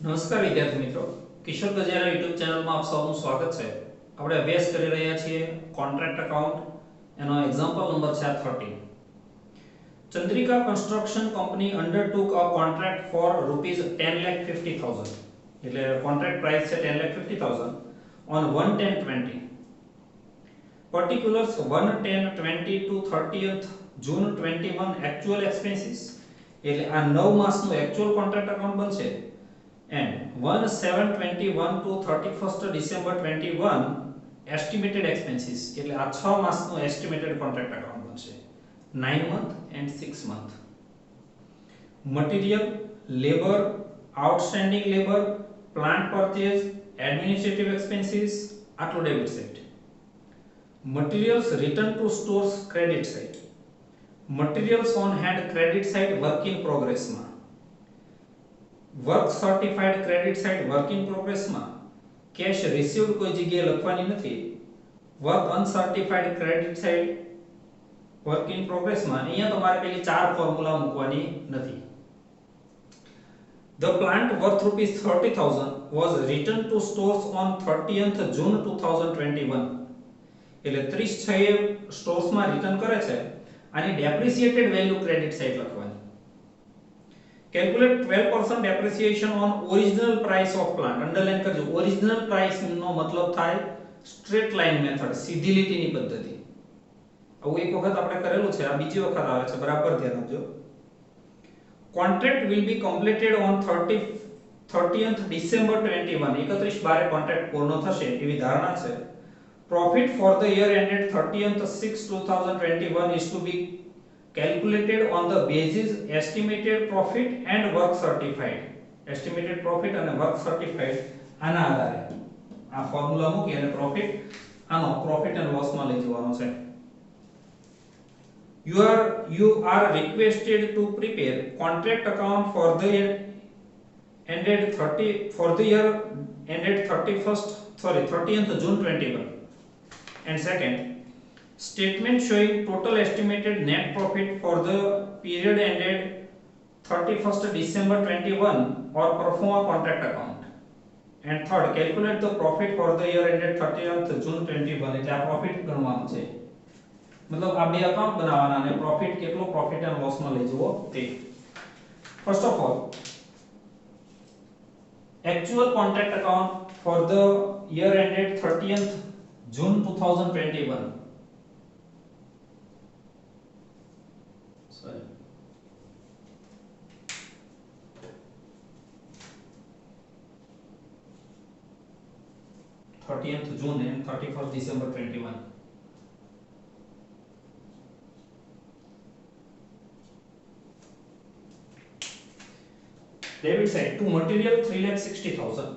નમસ્કાર વિદ્યાર્થી મિત્રો, કિશોર ગજેરા યુટ્યુબ ચેનલમાં આપ સૌનું સ્વાગત છે. આપણે અભ્યાસ કરી રહ્યા છીએ કોન્ટ્રાક્ટ એકાઉન્ટ. એનો એક્ઝામ્પલ નંબર છે 13. ચંદ્રિકા કન્સ્ટ્રક્શન કંપની અંડરટુક અ કોન્ટ્રાક્ટ ફોર ₹10,50,000. એટલે કોન્ટ્રાક્ટ પ્રાઇસ છે 10,50,000 on 1/10/20. Particulars 1/10/20 to 30th June 21 actual expenses. એટલે આ 9 માસનું એક્ચ્યુઅલ કોન્ટ્રાક્ટ એકાઉન્ટ બનશે. And 1/7/21 to 31st December 21 estimated expenses. એટલે આ 6 માસનું એસ્ટિમેટેડ કોન્ટ્રાક્ટ એકાઉન્ટ બનશે. 9 month and 6 month. Material, labor, outstanding labor, plant purchase, administrative expenses, આટલું debit side. Materials return to stores credit side. Materials on hand credit side work in progress માં. Work certified credit side work in progress માં cache received કોઈ જગ્યાએ લખવાની નથી. Work uncertified credit side work in progress માં અહીંયા તમારે પેલી ચાર ફોર્મ્યુલા મૂકવાની નથી. The plant worth ₹30,000 was returned to stores on 30th June 2021. એટલે 30/6 સ્ટોર્સ માં રિટર્ન કરે છે અને ડેપ્રિસિએટેડ વેલ્યુ ક્રેડિટ સાઇડ લખવાની. Calculate 12% depreciation on original price of plant. Underline करजो. Original price નો मतलब થાય straight line method, સીધી લીટીની પદ્ધતિ. આવું એક વખત આપણે કરેલું છે, આ બીજી વખત આવે છે, બરાબર ધ્યાન આપજો. Contract will be completed on 30th December 21. 31/12 contract પૂર્ણ થશે એવી ધારણા છે. Profit for the year ended 30th 6 2021 is to be calculated on the basis estimated profit and work certified. Estimated profit and work certified આના આધારે આ formula મૂકી અને પ્રોફિટ આનો પ્રોફિટ એન્ડ લોસ માં લઈ જવાનો છે. You are requested to prepare contract account for the year ended 30th June 21. And second, statement showing total estimated net profit for the period ended 31st December 21 or perform a contract account. And third, calculate the profit for the year ended 30th June 21. એટલે આ profit ગણવાનું છે. મતલબ આ બે account બનાવવાના અને profit કેટલો profit and loss માં લઈ જવો તે. First of all, actual contract account for the year ended 30th June 2021. 30th June and 31st December 21. Debit side to material 3,60,000.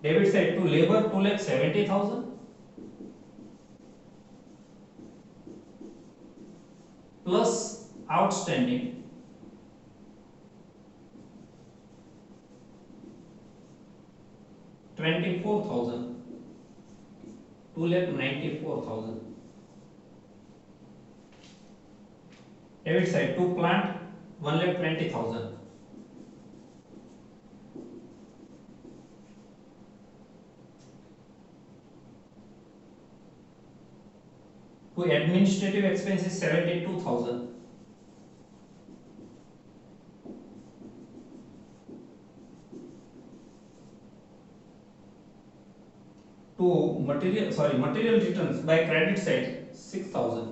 Debit side to labor 2,70,000. Plus outstanding 24,000, 2,94,000. Debit side to plant 1,20,000. To administrative expenses 72,000. To material returns by credit side 6,000.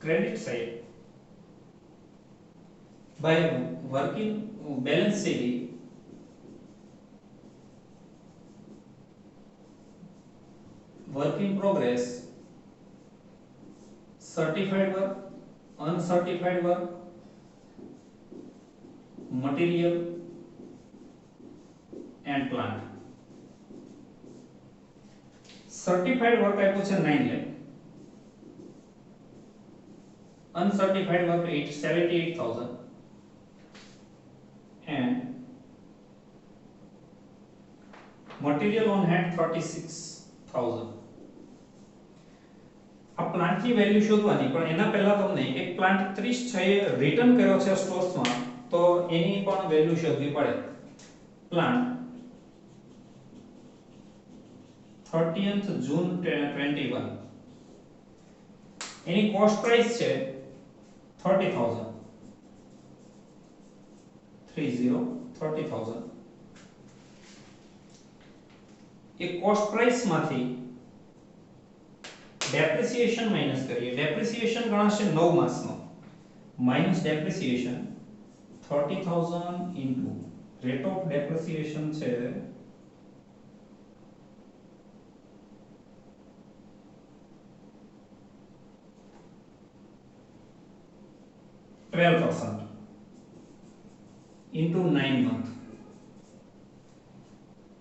Credit side by working balance sheet work in progress, certified work, uncertified work, material and plant. Certified work આપ્યું છે 9 lakh, uncertified work 78,000 and material on hand 36000. આ પ્લાન્ટની value શોધવાની, પણ એના પહેલા તમને એક પ્લાન્ટ 30/6 રિટર્ન કર્યો છે સ્ટોર્સમાં, તો એની પણ વેલ્યુ શોધવી પડે. પ્લાન્ટ 30th June 21, એની કોસ્ટ પ્રાઇસ છે 30,000. 30,000. એ કોસ્ટ પ્રાઇસ માંથી ડેપ્રિસિએશન માઈનસ કરીએ. ડેપ્રિસિએશન ગણાશે 9 માસનો, minus depreciation 30,000 into rate of depreciation છે 12% into 9 months.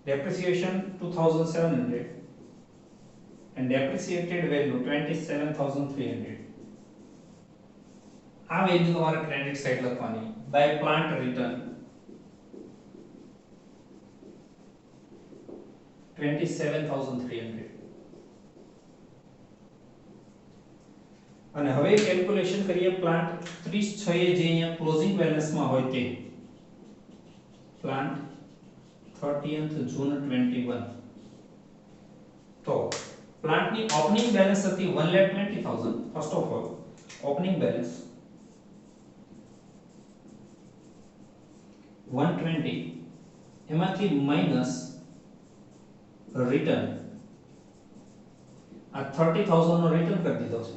Depreciation 2,700 and depreciated value 27,300. આ વેલ્યુ તમારે ક્રેડિટ સાઇડ લખવાની. By plant return 27,300. અને હવે કેલ્ક્યુલેશન કરીએ પ્લાન્ટ 30/6 જે અહીંયા ક્લોઝિંગ બેલેન્સમાં હોય તે. Plant 30th June 21. તો પ્લાન્ટની ઓપનિંગ બેલેન્સ હતી 1,20,000. First of all opening balance 120, એમાંથી માઈનસ રિટર્ન આ 30,000 નો રિટર્ન કરી દીધો છે.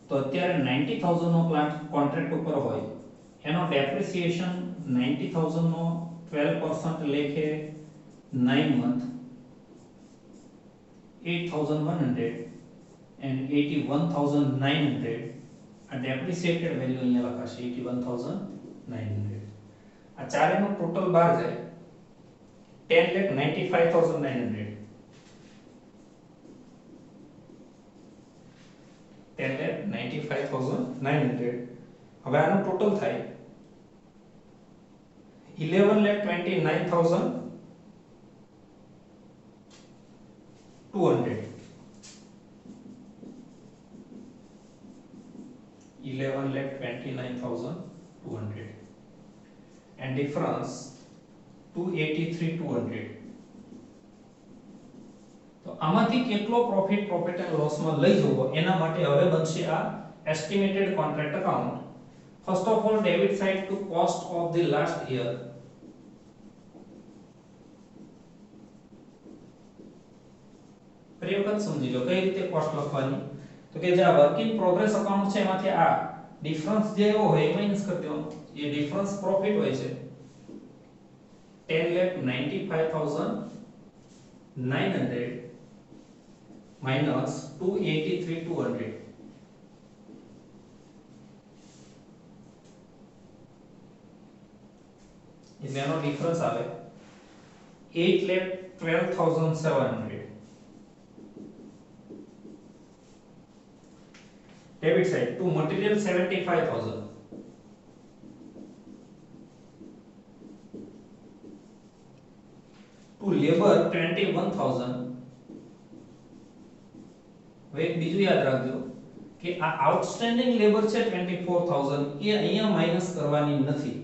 તો અત્યારે 90,000 નો પ્લાન્ટ કોન્ટ્રાક્ટ ઉપર હોય, એનો ડેપ્રિસિએશન 90,000 નો 12% લેખે 9 મંથ 8,100 and 81,900. આ ડેપ્રિસિએટેડ વેલ્યુ અહીંયા લખાશે 81,900. આ ચારેનો ટોટલ બહાર જાય 10,95,900. 10,95,900. હવે આનું ટોટલ થાય 11,29,200. 11,29,200 and difference 283,200. તો આમાંથી કેટલો પ્રોફિટ એન્ડ લોસ માં લઈ જવો એના માટે હવે બનશે આ estimated contract account. First of all debit side to cost of the last year. ફરી વખત સમજી લો કઈ રીતે કોસ્ટ લખવાની. તો કે જે આ વર્ક ઇન પ્રોગ્રેસ અકાઉન્ટ છે એમાંથી આ ડિફરન્સ જે હોય એ માઈનસ કરી દેવાનો. એ ડિફરન્સ પ્રોફિટ હોય છે 10,95,900 minus 283,200. એટલે એનો ડિફરન્સ આવે 8,12,700. Debit side to material 75,000. To labor 21,000. હવે એક બીજું યાદ રાખજો કે આ આઉટસ્ટેન્ડિંગ લેબર છે 24,000 એ અહીંયા માઈનસ કરવાની નથી.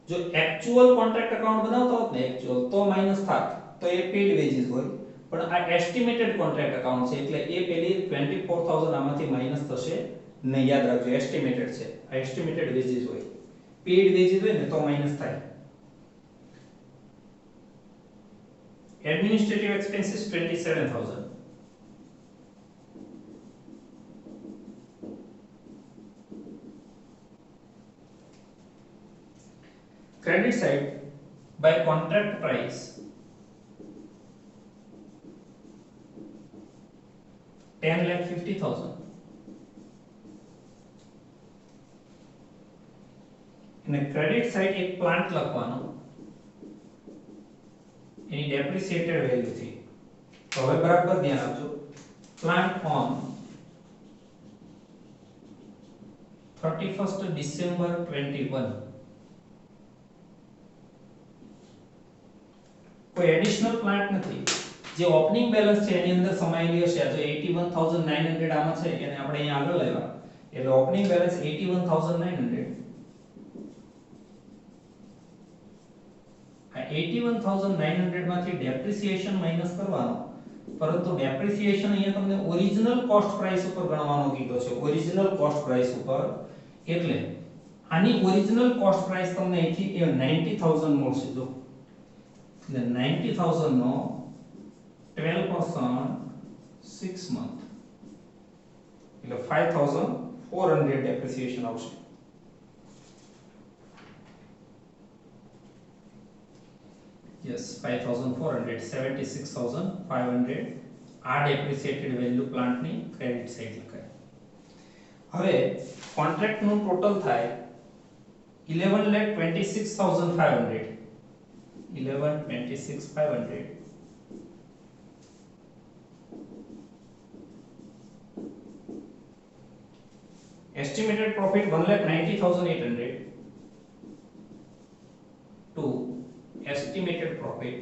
જો એક્ચ્યુઅલ કોન્ટ્રાક્ટ અકાઉન્ટ બનાવતા હોત ને એક્ચ્યુઅલ તો માઈનસ થાત, તો એ પેડ વેજીસ હોય. પણ આ એસ્ટિમેટેડ કોન્ટ્રાક્ટ અકાઉન્ટ છે એટલે એ પેલી 24,000 આમાંથી માઈનસ થશે નહીં. યાદ રાખજો એસ્ટિમેટેડ છે, આ એસ્ટિમેટેડ વેજીસ હોય. પેડ વેજીસ હોય ને તો માઈનસ થાય. Administrative expenses 27,000. Credit side by contract price 10,50,000. અને ક્રેડિટ સાઇડ એક પ્લાન્ટ લખવાનો એની ડેપ્રિસિએટેડ વેલ્યુ થી. તો હવે બરાબર ધ્યાન આપજો. પ્લાન્ટ ઓન 31st December 21 કોઈ એડિશનલ પ્લાન્ટ નથી. જે ઓપનિંગ બેલેન્સ છે એની અંદર સમાયેલી હશે. આ જો 81900 આમાં છે એને આપણે અહીંયા આગળ લાવ્યા એટલે ઓપનિંગ બેલેન્સ 81900. આ 81900 માંથી ડેપ્રિસિએશન માઈનસ કરવાનો, પરંતુ ડેપ્રિસિએશન અહીંયા તમને ઓરિજિનલ કોસ્ટ પ્રાઇસ ઉપર ગણવાનો કીધો છે. ઓરિજિનલ કોસ્ટ પ્રાઇસ ઉપર એટલે આની ઓરિજિનલ કોસ્ટ પ્રાઇસ તમને અહીંથી 90000 મળશે. જો એટલે 90000 નો 12% 6 month એટલે 5400 ડેપ્રિસિએશન આવશે. Yes, 5400, 76500 આ ડેપ્રિસિએટેડ વેલ્યુ પ્લાન્ટની ક્રેડિટ સાઈડ લખાય. હવે કોન્ટ્રાક્ટ નું ટોટલ થાય 11,26,500. 11,26,500 estimated profit 1,90,800 to estimated profit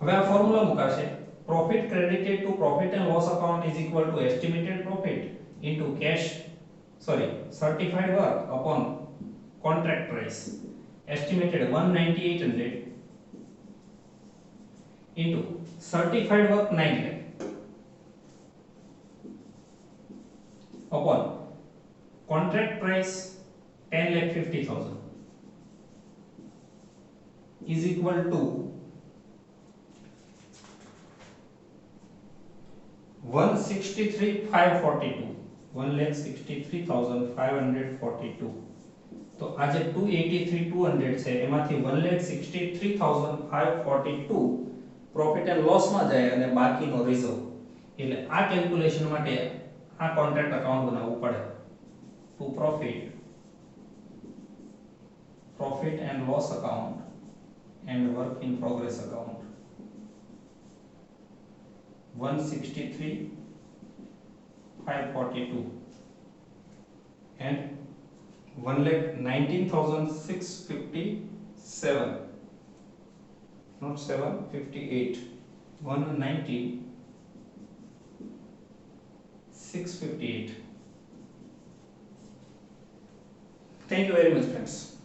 હવે આ ફોર્મ્યુલા મુકાશે. profit credited to profit and loss account is equal to estimated profit into cash certified work upon contract price. Estimated 1,98,000 into certified work 9 lakh upon contract price 10,50,000 is equal to 1,63,542. 1,63,542. તો આ જે 283,200 છે એમાંથી 1,63,542 profit and loss માં જાય અને બાકીનો reserve. એટલે આ કેલ્ક્યુલેશન માટે આ કોન્ટ્રાક્ટ અકાઉન્ટ બનાવવું પડે. to profit and loss account and work in progress account 163,542 and 1,19,657 not 758 119,658. Thank you very much, friends.